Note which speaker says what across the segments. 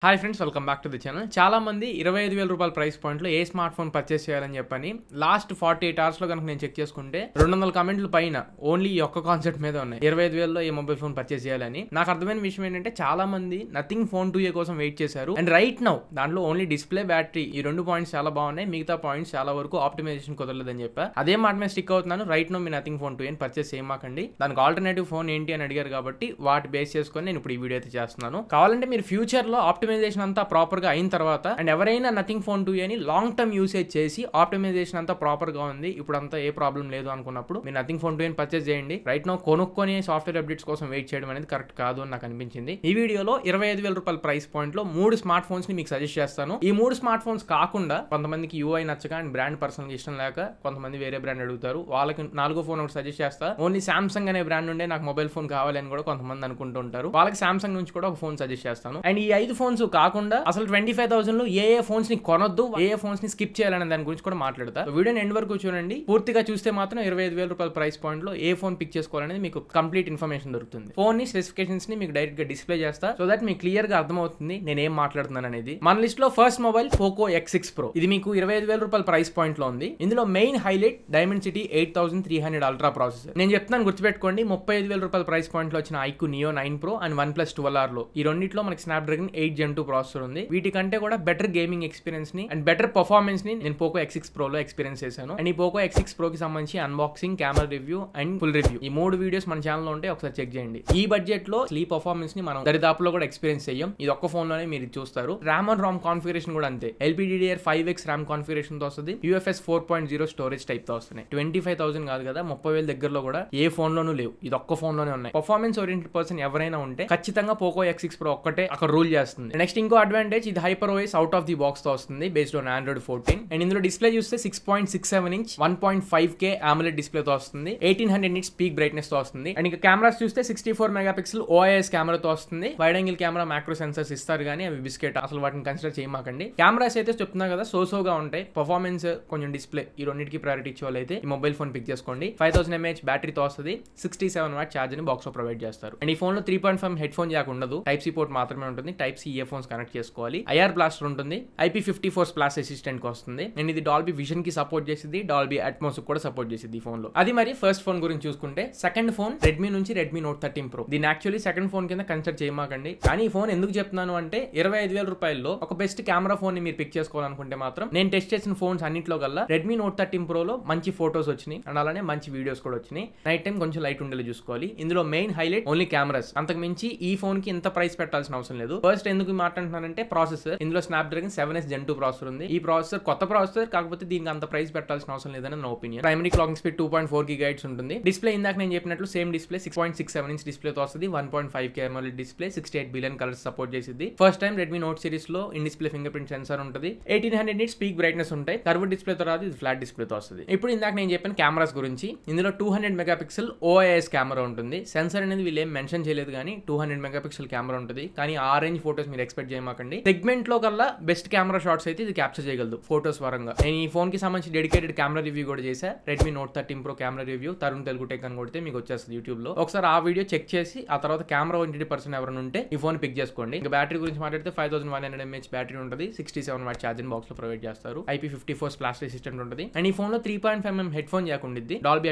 Speaker 1: Hi friends, welcome back to the channel. చాలా మంది 25,000 రూపాయల ప్రైస్ పాయింట్లో ఏ స్మార్ట్ ఫోన్ పర్చేస్ చేయాలని చెప్పని లాస్ట్ 48 అవర్స్లో కనుక నేను చెక్ చేసుకుంటే 200 కామెంట్లు పైన ఓన్లీ ఈ ఒక్క కాన్సెప్ట్ మీద ఉన్నాయి. 25,000లో ఏ మొబైల్ ఫోన్ పర్చేస్ చేయాలని. నాకు అర్థమైన విషయం ఏంటంటే చాలా మంది నథింగ్ ఫోన్ 2A కోసం వెయిట్ చేశారు. అండ్ రైట్ నౌ దాంట్లో ఓన్లీ డిస్ప్లే, బ్యాటరీ ఈ 2 పాయింట్స్ చాలా బాగున్నాయి. మిగతా పాయింట్స్ చాలా వరకు ఆప్టిమైజేషన్ కుదరలేదని చెప్పా. అదే మాట మీద స్టిక్ అవుతున్నాను. రైట్ నౌ మీ నథింగ్ ఫోన్ 2A పర్చేస్ చేయమాకండి. దానికి ఆల్టర్నేటివ్ ఫోన్ ఏంటి అని అడిగారు కాబట్టి వాటి బేస్ చేసుకొని నేను ఇప్పుడు ఈ వీడియో అయితే చేస్తున్నాను. కావాలంటే మీరు ఫ్యూచర్ లో ఆప్టిమైజేషన్ అంతా ప్రాపర్ గా అయిన తర్వాత అండ్ ఎవరైనా నథింగ్ ఫోన్ 2A ని లాంగ్ టర్మ్ యూసేజ్ చేసి ఆప్టిమైజేషన్ అంతా ప్రాపర్ గా ఉంది, ఇప్పుడు అంతా ఏ ప్రాబ్లం లేదు అనుకున్నప్పుడు మీరు నథింగ్ ఫోన్ 2A ని పర్చేస్ చేయండి. రైట్ నౌ కొనుక్కొని సాఫ్ట్వేర్ అప్డేట్స్ కోసం వెయిట్ చేయడం అనేది కరెక్ట్ కాదు అని నాకు అనిపించింది. ఈ వీడియోలో 25,000 రూపాయల ప్రైస్ పాయింట్ లో 3 స్మార్ట్ ఫోన్స్ ని మీకు సజెస్ట్ చేస్తాను. ఈ 3 స్మార్ట్ ఫోన్స్ కాకుండా కొంతమందికి UI నచ్చక అండ్ బ్రాండ్ పర్సనల్ ఇష్టం లేక కొంతమంది వేరే బ్రాండ్ అడుగుతారు. వాళ్ళకి 4వ ఫోన్ ఒకటి సజెస్ట్ చేస్తా. ఓన్లీ సామ్సంగ్ అనే బ్రాండ్ ఉండే నాకు మొబైల్ ఫోన్ కావాలి అని కూడా కొంతమంది అనుకుంటూ ఉంటారు. వాళ్ళకి సామ్సంగ్ నుంచి కూడా ఒక ఫోన్ సజెస్ట్ చేస్తాను. అండ్ ఈ 5 ఫోన్స్ కాకుండా అసలు 25,000 లో ఏ ఫోన్స్ ని కొనొద్దు, ఏ ఫోన్స్ ని స్కిప్ చేయాలనే దాని గురించి కూడా మాట్లాడతా. వీడియోని ఎండ్ వరకు చూడండి. పూర్తిగా చూస్తే మాత్రం 25,000 రూపాయల ప్రైస్ పాయింట్ లో ఏ ఫోన్ పిక్ చేసుకోవాలనేది మీకు కంప్లీట్ ఇన్ఫర్మేషన్ దొరుకుతుంది. ఫోన్ ని స్పెసిఫికేషన్స్ ని మీకు డైరెక్ట్ గా డిస్ప్లే చేస్తా, సో దట్ మీకు క్లియర్ గా అర్థమవుతుంది నేను ఏం మాట్లాడుతున్నాను అనేది. మన లిస్ట్ లో first mobile Poco X6 Pro. ఇది మీకు 25,000 రూపాయల ప్రైస్ పాయింట్ లో ఉంది. ఇందులో main highlight Dimensity 8300 ultra processor. నేను చెప్తున్నాను గుర్తుపెట్టుకోండి. 35,000 రూపాయల ప్రైస్ పాయింట్ లో వచ్చిన iQOO Neo 9 Pro and OnePlus 12R లో ఈ రెండిట్లో మనకి Snapdragon 8 Gen 2 ప్రాసెసర్ ఉంది. వీటికంటే కూడా బెటర్ గేమింగ్ ఎక్స్పీరియన్స్ ని అండ్ బెటర్ పర్ఫార్మెన్స్ ని నేను పోకో X6 Pro లో ఎక్స్పీరియన్స్ చేశాను. అండ్ ఈ పోకో X6 Pro కి సంబంధించి unboxing, camera review and full review ఈ 3 వీడియోస్ మన ఛానల్ లో ఉంటే ఒకసారి చెక్ చేయండి. ఈ బడ్జెట్ లో ఈ పర్ఫార్మెన్స్ ని మనం దరిదాపులో కూడా ఎక్స్పీరియన్స్ చేయం. ఇది ఒక్క ఫోన్ లోనే మీరు చూస్తారు. ర్యామ్ అండ్ రామ్ కాన్ఫిగరేషన్ కూడా అంతే. LPDDR5X ర్యామ్ కాన్ఫిగరేషన్ తో వస్తుంది. UFS 4.0 స్టోరేజ్ టైప్ తో వస్తున్నాయి. 25,000 కాదు కదా, 30,000 దగ్గరలో కూడా ఏ ఫోన్ లోనూ లేవు. ఇది ఒక్క ఫోన్ లోనే ఉన్నాయి. పర్ఫార్మెన్స్ ఓరియంటెడ్ పర్సన్ ఎవరైనా ఉంటే ఖచ్చితంగా పోకో X6 Pro ఒక్కటే అక్కడ రూల్ చేస్తుంది. నెక్స్ట్ ఇంకో అడ్వాంటేజ్, ఇది hyper OS out of the box తో వస్తుంది బేస్డ్ ఆన్ Android 14. అండ్ ఇందులో డిస్ప్లే చూస్తే 6.67 ఇంచ్ 1.5K AMOLED డిస్ప్లే తో వస్తుంది. 1800 nits పీక్ బ్రైట్నెస్ తో వస్తుంది. అండ్ ఇంకా కెమెరాస్ చూస్తే 64 మెగాపిక్సెల్ OIS కెమెరాతో వస్తుంది. Wide angle camera, macro sensors ఇస్తారు కానీ అవి బిస్కెట్, అసలు వాటిని కన్సిడర్ చేయమాకండి. కెమెరాస్ అయితే చెప్తున్నా కదా సోగా ఉంటాయి. పర్ఫార్మెన్స్ కొంచెం డిస్ప్లే ఈ రెండింటికి ప్రయారిటీ ఇచ్చే వాళ్ళైతే ఈ మొబైల్ ఫోన్ పిక్ చేసుకోండి. 5000 mAh బ్యాటరీతో వస్తుంది. 67 వాట్ ఛార్జ్ ని బాక్స్ లో ప్రొవైడ్ చేస్తారు. అండ్ ఈ ఫోన్ లో 3.5 హెడ్ ఫోన్ జాక్ ఉండదు. Type-C పోర్ట్ మాత్రమే ఉంటుంది. Type-C ఇయర్ ఫోన్స్ కనెక్ట్ చేసుకోవాలి. IR బ్లాస్టర్ ఉంటుంది. IP54 స్ప్లాష్ అసిస్టెంట్ కి వస్తుంది. అండ్ ఇది డాల్బీ విజన్ కి సపోర్ట్ చేసింది, డాల్బీ అట్మాస్ కూడా సపోర్ట్ చేసింది ఈ ఫోన్ లో. అది మరి ఫస్ట్ ఫోన్ గురించి చూసుకుంటే, సెకండ్ ఫోన్ రెడ్మీ నుంచి Redmi Note 13 Pro. దీని యాక్చువల్లీ సెకండ్ ఫోన్ కింద కన్సిడర్ చేయమాకండి. కానీ ఈ ఫోన్ ఎందుకు చెప్తున్నాను అంటే 25,000 రూపాయల్లో ఒక బెస్ట్ కెమెరా ఫోన్ ని మీరు పిక్ చేసుకోవాలనుకుంటే మాత్రం నేను టెస్ట్ చేసిన ఫోన్స్ అన్నింటిలో కల్లా Redmi Note 13 Pro లో మంచి ఫోటోస్ వచ్చినాయి అండ్ అలానే మంచి వీడియోస్ కూడా వచ్చినాయి. నైట్ టైం కొంచెం లైట్ ఉండేలా చూసుకోవాలి. ఇందులో మెయిన్ హైలైట్ ఓన్లీ కెమెరాస్. అంతకు మించి ఈ ఫోన్ కి ఇంత ప్రైస్ పెట్టాల్సిన అవసరం లేదు. ఫస్ట్ ఎందుకు మాట్లాడుతున్నానంటే ప్రాసెసర్. ఇందులో Snapdragon 7S Gen 2 ప్రాసెసర్ ఉంది. ఈ ప్రాసెసర్ కొత్త ప్రాసెసర్, కాకపోతే దీనికి అంత ప్రైస్ పెట్టాల్సిన అవసరం లేదని నా opinion. Primary clocking speed 2.4 GHz ఉంటుంది. డిస్ప్లే ఇందాక నేను చెప్పినట్లు సేమ్ డిస్ప్లే 6.67 ఇంచ్ డిస్ప్లే తో వస్తుంది. 1.5K AMOLED display, 68 billion colours support చేసింది. First time Redmi Note series లో in display finger print sensor ఉంటుంది. 1800 nits పీక్ బ్రైట్నెస్ ఉంటాయి. కర్వ్ డిస్ప్లే తో రాదు, ఇది ఫ్లాట్ డిస్ప్లే తో వస్తుంది. ఇప్పుడు ఇందాక నేను చెప్పిన కెమెరాస్ గురించి, ఇందులో 200 మెగాపిక్సెల్ OIS కెమెరా ఉంటుంది. సెన్సార్ అనేది వీళ్ళు ఏం మెన్షన్ చేయలేదు కానీ 200 మెగాపిక్సెల్ కెమెరా ఉంటుంది. కానీ ఆ రేంజ్ ఫోటోస్ మీరు ఎక్స్పెక్ట్ చేయమాకండి. సెగ్మెంట్ లో కల్లా బెస్ట్ కెమెరా షాట్స్ అయితే ఇది క్యాప్చర్ చేయగలదు ఫోటోస్ పరంగా. నేను ఈ ఫోన్ కి సంబంధించి డెడికేటెడ్ కెమెరా రివ్యూ కూడా చేశా. Redmi Note 13 Pro camera review Tarun Telugu tech అని కొడితే మీకు వచ్చేస్తుంది యూట్యూబ్ లో. ఒకసారి ఆ వీడియో చెక్ చేసి ఆ తర్వాత కెమెరా ఓరియంటెడ్ పర్సన్ ఎవరైనా ఉంటే ఈ ఫోన్ పిక్ చేసుకోండి. ఇంకా బ్యాటరీ గురించి మాట్లాడితే 5100 mAh బ్యాటరీ ఉంటుంది. 67 వాట్ ఛార్జింగ్ బాక్స్ లో ప్రొవైడ్ చేస్తారు. IP54 స్ప్లాష్ అసిస్టెంట్ ఉంటుంది. అండ్ ఈ ఫోన్ లో 3.5mm హెడ్ ఫోన్ జాక్ ఉండిద్ది. డాల్బీ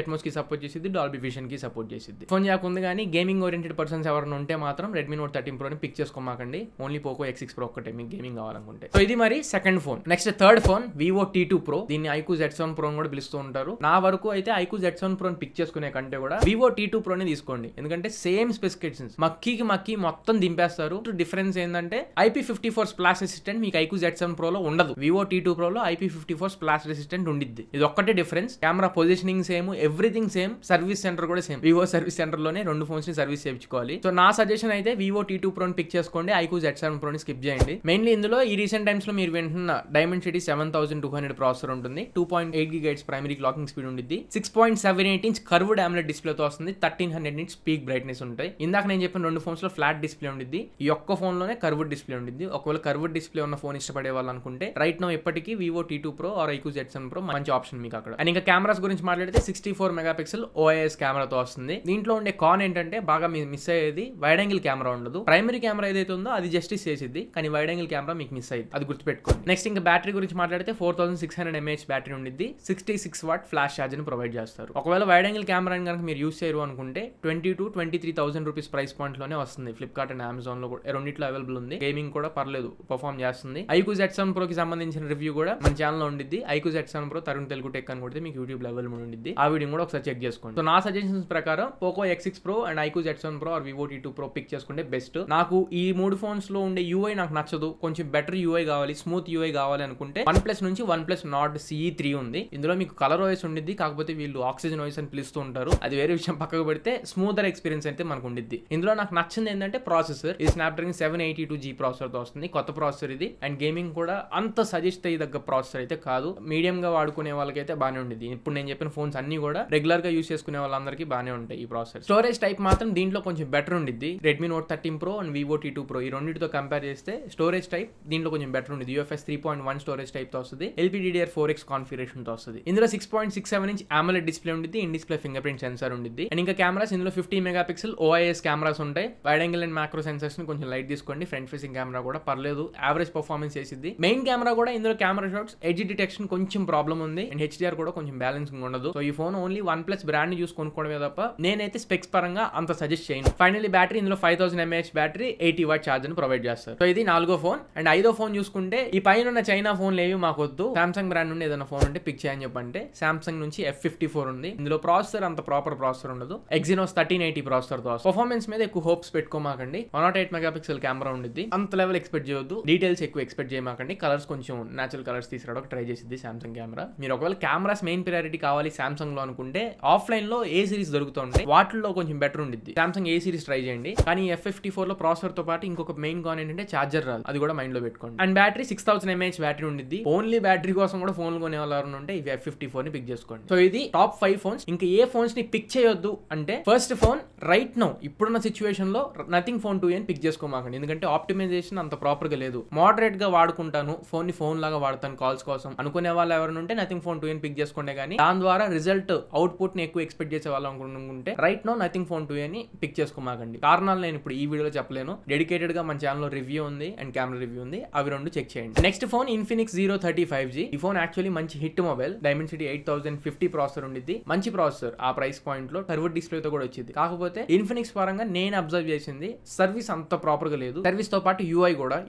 Speaker 1: అట్మాస్ కి సపోర్ట్ చేసింది, డాల్బీ విజన్ కి సపోర్ట్ చేసింది. ఫోన్ జాక్ ఉంది కానీ గేమింగ్ ఓరియంటెడ్ పర్సన్స్ ఎవరైనా ఉంటే మాత్రం Redmi Note 13 Pro ని పిక్ చేసుకోమాకండి. ఓన్లీ పోకో X6 Pro ఒక్కటే మీకు గేమింగ్ కావాలనుకుంటే. సో ఇది మరి second phone. Next third phone Vivo T2 Pro. దీన్ని iQOO Z7 Pro కూడా పిలుస్తూ ఉంటారు. నా వరకు అయితే iQOO Z7 Pro ని పిక్ చేసుకునే కంటే కూడా Vivo T2 Pro ని తీసుకోండి. ఎందుకంటే సేమ్ స్పెసిఫికేషన్స్ మక్కీ మొత్తం దింపేస్తారు. డిఫరెన్స్ ఏంటంటే IP54 స్ప్లాష్ అసిస్టెంట్ మీకు iQOO Z7 Pro లో ఉండదు. Vivo T2 Pro లో IP54 స్ప్లాష్ అసిస్టెంట్ ఉండిద్ది. ఇది ఒక్కటే difference. Camera positioning same, everything same. Service centre కూడా సేమ్. Vivo సర్వీస్ సెంటర్ లోనే 2 ఫోన్స్ ని సర్వీస్ చేయించుకోవాలి. సో నా సజెషన్ అయితే Vivo T2 Pro ని పిక్ చేసుకోండి. iQOO Z7 Pro ని స్కిప్ చేయండి. మెయిన్లీ ఇందులో ఈ రీసెంట్ టైమ్స్ లో మీరు వింటున్న Dimensity 7200 ప్రాసెసర్ ఉంటుంది. 2.8 GHz ప్రైమరీ క్లాకింగ్ స్పీడ్ ఉంటుంది. 6.78 ఇంచ్ కర్వ్డ్ AMOLED డిస్ప్లే తో వస్తుంది. 1300 nits పీక్ బ్రైట్నెస్ ఉంటాయి. ఇందాక నేను చెప్పిన 2 ఫోన్స్ లో ఫ్లాట్ డిస్ప్లే ఉండిద్ది. ఈ ఒక్క ఫోన్ లోనే కర్వ్డ్ డిస్ప్లే ఉండిద్ది. ఒకవేళ కర్వ్డ్ డిస్ప్లే ఉన్న ఫోన్ ఇష్టపడే వాళ్ళు అనుకుంటే రైట్ నౌ ఎప్పటికీ Vivo T2 Pro or iQOO Z7 Pro మంచి ఆప్షన్ మీకు అక్కడ. అండ్ ఇంకా కెమెరాస్ గురించి మాట్లాడితే 64 మెగాపిక్సెల్ OIS కెమెరాతో వస్తుంది. దీంట్లో ఉండే కాన్ ఏంటంటే బాగా మిస్ అయ్యేది వైడ్ యాంగిల్ కెమెరా ఉండదు. ప్రైమరీ కెమెరా ఏదైతే ఉందో అది జస్ట్ ప్రాక్టీస్ చేసిద్ది, కానీ వైడ్ యాంగిల్ కెమెరా మీకు మిస్ అయ్యింది, అది గుర్తుపెట్టుకోండి. నెక్స్ట్ ఇంకా బ్యాటరీ గురించి మాట్లాడితే 4600 mAh బ్యాటరీ ఉండిద్ది, 66 వాట్ ఫ్లాష్ ఛార్జ్ ని ప్రొవైడ్ చేస్తారు. ఒకవేళ వైడ్ యాంగిల్ కెమెరా కనుక మీరు యూస్ చేయరు అనుకుంటే 20 to 23,000 రూపీస్ ప్రైస్ పాయింట్ లోనే వస్తుంది. ఫ్లిప్కార్ట్ అండ్ అమెజాన్ లో కూడా రెండిట్లో అవైలబుల్ ఉంది. గేమింగ్ కూడా పర్లేదు పర్ఫామ్ చేస్తుంది. iQOO Z7 Pro కి సంబంధించిన రివ్యూ కూడా మన ఛానల్ లో ఉండిద్ది. iQOO Z7 Pro Tarun Telugu tech అని కొడితే మీకు యూట్యూబ్ లెవెల్ ఉండిద్ది. ఆ వీడియో కూడా ఒకసారి చెక్ చేసుకోండి. సో నా సజెషన్స్ ప్రకారం Poco X6 Pro and iQOO Z7 Pro or Vivo T2 Pro pick చేసుకుంటే బెస్ట్. నాకు ఈ 3 ఫోన్స్ లో ఉండే UI నాకు నచ్చదు, కొంచెం బెటర్ UI కావాలి, స్మూత్ UI కావాలి అనుకుంటే OnePlus నుంచి OnePlus Nord CE3 ఉంది. ఇందులో మీకు కలర్ OS ఉండిద్ది, కాకపోతే వీళ్ళు ఆక్సిజన్ OS అని పిలుస్తూ ఉంటారు, అది వేరే విషయం. పక్కకు పెడితే స్మూతర్ ఎక్స్పీరియన్స్ అయితే మనకు ఉండిద్ది. ఇందులో నాకు నచ్చింది ఏంటంటే ప్రాసెసర్, ఇది Snapdragon 782G ప్రాసెసర్ తో వస్తుంది, కొత్త ప్రాసెసర్ ఇది. అండ్ గేమింగ్ కూడా అంత సజెస్ట్ అయ్యేదగ్గ ప్రాసెసర్ అయితే కాదు, మీడియం గా వాడుకునే వాళ్ళకైతే బాగానే ఉండిద్ది. ఇప్పుడు నేను చెప్పిన ఫోన్స్ అన్ని కూడా రెగ్యులర్ గా యూస్ చేసుకునే వాళ్ళందరికీ బాగానే ఉంటాయి ఈ ప్రాసెసర్. స్టోరేజ్ టైప్ మాత్రం దీంట్లో కొంచెం బెటర్ ఉండిద్ది. Redmi Note 13 Pro and Vivo T2 Pro ఈ రెండింటితో కంపేర్ చేస్తే స్టోరేజ్ టైప్ దీంట్లో కొంచెం బెటర్ ఉంది. UFS 3.1 స్టోరేజ్ టైప్ తో వస్తుంది, LPDDR4X కాన్ఫిగరేషన్ తో వస్తుంది. ఇందులో 6.67 ఇంచ్ AMOLED డిస్ప్లే ఉండిద్ది, in display finger print censor ఉండిద్ది. అండ్ ఇంకా కెమెరాస్ ఇందులో 50 మెగాపిక్సెల్ OIS కెమెరాస్ ఉంటాయి. Wide angle and macro sensors ని కొంచెం లైట్ తీసుకోండి. ఫ్రంట్ ఫేసింగ్ కెమెరా కూడా పర్లేదు, యావరేజ్ పర్ఫార్మెన్స్ చేసిద్ది. మెయిన్ కెమెరా కూడా ఇందులో కెమెరా షాట్స్ ఎడ్జ్ డిటెక్షన్ కొంచెం ప్రాబ్లం ఉంది, అండ్ HDR కూడా కొంచెం బ్యాలెన్సింగ్ ఉండదు. సో ఈ ఫోన్ ఓన్లీ OnePlus బ్రాండ్ ని చూసి కొనుక్కోవడమే తప్ప నేనైతే స్పెక్స్ పరంగా అంత సజెస్ట్ చేయను. ఫైనల్లీ బ్యాటరీ ఇందులో 5000 mAh బ్యాటరీ 80 వాట్ ఛార్జ్ ని ప్రొవైడ్ చేస్తారు. సో ఇది 4వ ఫోన్. అండ్ 5వ ఫోన్ చూసుకుంటే ఈ పైన ఉన్న చైనా ఫోన్లు ఏవి మాకు వద్దు, సామ్సంగ్ బ్రాండ్ నుండి ఏదైనా ఫోన్ ఉంటే పిక్ చేయని చెప్పంటే సామ్సంగ్ నుంచి F54 ఉంది. ఇందులో ప్రాసెసర్ అంత ప్రాపర్ ప్రాసెసర్ ఉండదు, Exynos 1380 ప్రాసెసర్ తో. పర్ఫార్మెన్స్ మీద ఎక్కువ హోప్స్ పెట్టుకోమాకండి. 108 మెగాపిక్సెల్ కెమెరా ఉండిద్ది, అంత లెవెల్ ఎక్స్పెక్ట్ చేయొద్దు. డీటెయిల్స్ ఎక్కువ ఎక్స్పెక్ట్ చేయమాకండి. కలర్స్ కొంచెం నేచురల్ కలర్స్ తీసుకురావడానికి ట్రై చేసిద్ది సామ్సంగ్ కెమెరా. మీరు ఒకవేళ కెమెరాస్ మెయిన్ ప్రయారిటీ కావాలి సామ్సంగ్ లో అనుకుంటే ఆఫ్లైన్ లో ఏ సిరీస్ దొరుకుతుంటాయి, వాటిల్లో కొంచెం బెటర్ ఉండిద్ది. సామ్సంగ్ ఏ సిరీస్ ట్రై చేయండి, కానీ F54 లో ప్రాసెసర్ తో పాటు ఇంకొక మెయిన్ కాన్ ఏంటంటే చార్జర్ రాదు, అది కూడా మైండ్ లో పెట్టుకోండి. అండ్ బ్యాటరీ 6000 mAh బ్యాటరీ ఉండిద్ది. ఓన్లీ బ్యాటరీ కోసం కూడా ఫోన్లు కొనే వాళ్ళు ఉంటే ఈ F54 ని పిక్ చేసుకోండి. సో ఇది టాప్ 5 ఫోన్స్. ఇంకా ఏ ఫోన్స్ ని పిక్ చేయొద్దు అంటే ఫస్ట్ ఫోన్ రైట్ నో ఇప్పుడున్న సిచ్యువేషన్ లో నథింగ్ ఫోన్ 2 అని పిక్ చేసుకోమాకండి, ఎందుకంటే ఆప్టిమైజేషన్ అంత ప్రాపర్ గా లేదు. మోడరేట్ గా వాడుకుంటాను, ఫోన్ ని ఫోన్ లాగా వాడతాను కాల్స్ కోసం అనుకునే వాళ్ళు ఎవరైనా ఉంటే నథింగ్ ఫోన్ 2 అని పిక్ చేసుకోండి. కానీ దాని ద్వారా రిజల్ట్ అవుట్పుట్ ని ఎక్కువ ఎక్స్పెక్ట్ చేసే వాళ్ళు అనుకుంటే రైట్ నో నథింగ్ ఫోన్ 2 అని పిక్ చేసుకోమాకండి. కారణాలు నేను ఇప్పుడు ఈ వీడియోలో చెప్పలేను, డెడికేటెడ్ గా మన ఛానల్ లో రివ్యూ ఉంది అండ్ కెమెరా రివ్యూ ఉంది, అవి రెండు చెక్ చేయండి. Next phone Infinix Zero 35G. ఈ ఫోన్ యాక్చువల్లీ మంచి హిట్ మొబైల్, Dimensity 8050 ప్రాసెసర్ ఉండిద్ది, మంచి ప్రాసెసర్. ఆ ప్రైస్ పాయింట్ లో టర్బో డిస్ప్లే తో కూడా వచ్చింది. కాకపోతే ఇన్ఫినిక్స్ పరంగా నేను అబ్జర్వ్ చేసింది సర్వీస్ అంత ప్రాపర్ గా లేదు. సర్వీస్ తో పాటు UI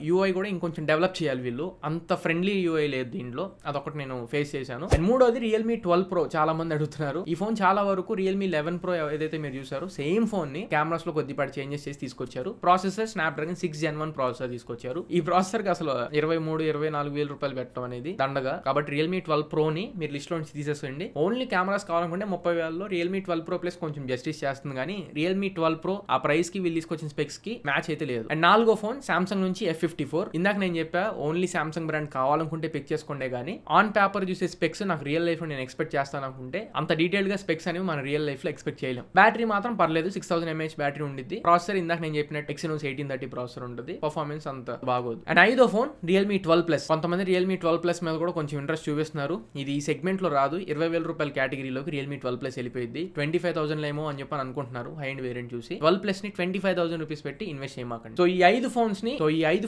Speaker 1: కూడా ఇంకొంచెం డెవలప్ చేయాలి వీళ్ళు, అంత ఫ్రెండ్లీ UI లేదు దీంట్లో, అదొకటి నేను ఫేస్ చేశాను. అండ్ మూడోది Realme 12 Pro. చాలా మంది అడుగుతున్నారు. ఈ ఫోన్ చాలా వరకు Realme 11 Pro ఏదైతే మీరు చూసారో సేమ్ ఫోన్ ని కెమెరాస్ లో కొద్దిపాటి చేంజెస్ చేసి తీసుకొచ్చారు. ప్రాసెసర్ Snapdragon 6 Gen 1 ప్రాసెసర్ తీసుకొచ్చారు. ఈ ప్రాసెసర్ కి అసలు 23-24 వేల రూపాయలు పెట్టడం అనేది దండగా. కాబట్టి Realme 12 Pro ని మీరు లిస్ట్ లో నుంచి తీసేసేయండి. ఓన్లీ కెమెరాస్ కావాలనుకుంటే 30,000లో Realme 12 Pro ప్లస్ కొంచెం జస్టిస్ చేస్తుంది, కానీ Realme 12 Pro ఆ ప్రైస్ కి వీళ్ళు తీసుకొచ్చిన స్పెక్స్ కి మ్యాచ్ అయితే లేదు. అండ్ 4వ ఫోన్ Samsung నుంచి F54. ఇందాక నేను చెప్పా ఓన్లీ Samsung బ్రాండ్ కావాలనుకుంటే పిక్ చేసుకోండి, కానీ ఆన్ పేపర్ చూసే స్పెక్స్ నాకు రియల్ లైఫ్ లో నేను ఎక్స్పెక్ట్ చేస్తాను అనుకుంటే అంత డీటెయిల్ గా స్పెక్స్ అనేవి మన రియల్ లైఫ్ లో ఎక్స్పెక్ట్ చేయలేం. బ్యాటరీ మాత్రం పర్లేదు, 6000 mAh బ్యాటరీ ఉండిద్ది. ప్రాసెసర్ ఇందాక నేను చెప్పినట్టు Exynos 1830 ప్రాసెసర్ ఉంటుంది, పర్ఫార్మెన్స్ అంత బాగోదు. అండ్ 5వ ఫోన్ Realme 12 Plus. కొంతమంది Realme 12 Plus మీద కూడా కొంచెం ఇంట్రెస్ట్ చూపిస్తున్నారు. ఇది ఈ సెగ్మెంట్ లో రాదు, 20,000 రూపాయల కేటగిరీలోకి Realme 12 Plus వెళ్ళిపోయింది. 25,000 ఏమో అని చెప్పని అనుకుంటున్నారు హై అండ్ వేరియంట్ చూసి. 12 Plus ని 25,000 రూపీస్ పెట్టి ఇన్వెస్ట్ చేయమాకండి. సో ఈ 5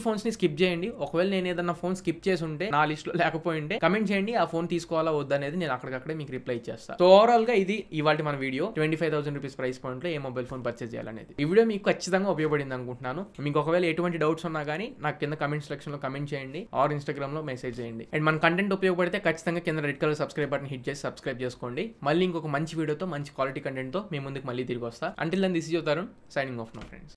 Speaker 1: ఫోన్స్ ని స్కిప్ చేయండి. ఒకవేళ నేను ఏదన్నా ఫోన్ స్కిప్ చేసి ఉంటే, నా లిస్ట్ లో లేకపోయింటే కమెంట్ చేయండి, ఆ ఫోన్ తీసుకోవాలా వద్దా అనేది నేను అక్కడికక్కడే మీకు రిప్లై ఇచ్చేస్తాను. సో ఓవరాల్ గా ఇది ఇవాళ మన వీడియో. 25,000 రూపీస్ ప్రైస్ పాయింట్ లో ఏ మొబైల్ ఫోన్ పర్చేస్ చేయాలనేది. ఈ వీడియో మీకు ఖచ్చితంగా ఉపయోగపడింది అనుకుంటున్నాను. మీకు ఒకవేళ ఎటువంటి డౌట్స్ ఉన్నా కానీ నాకు కింద కమెంట్ సెక్షన్ లో కమెంట్ చేయండి ఆర్ ఇన్స్టాగ్రామ్ లో మెసేజ్ చేయండి. అండ్ మన కంటెంట్ ఉపయోగపడితే ఖచ్చితంగా కింద red colour subscribe button hit చేసి సబ్స్క్రైబ్ చేసుకోండి. మళ్ళీ ఇంకొక మంచి వీడియోతో మంచి క్వాలిటీ కంటెంట్ తో మీ ముందుకు మళ్ళీ తిరిగి వస్తా. Until then this is your Tarun signing off now friends.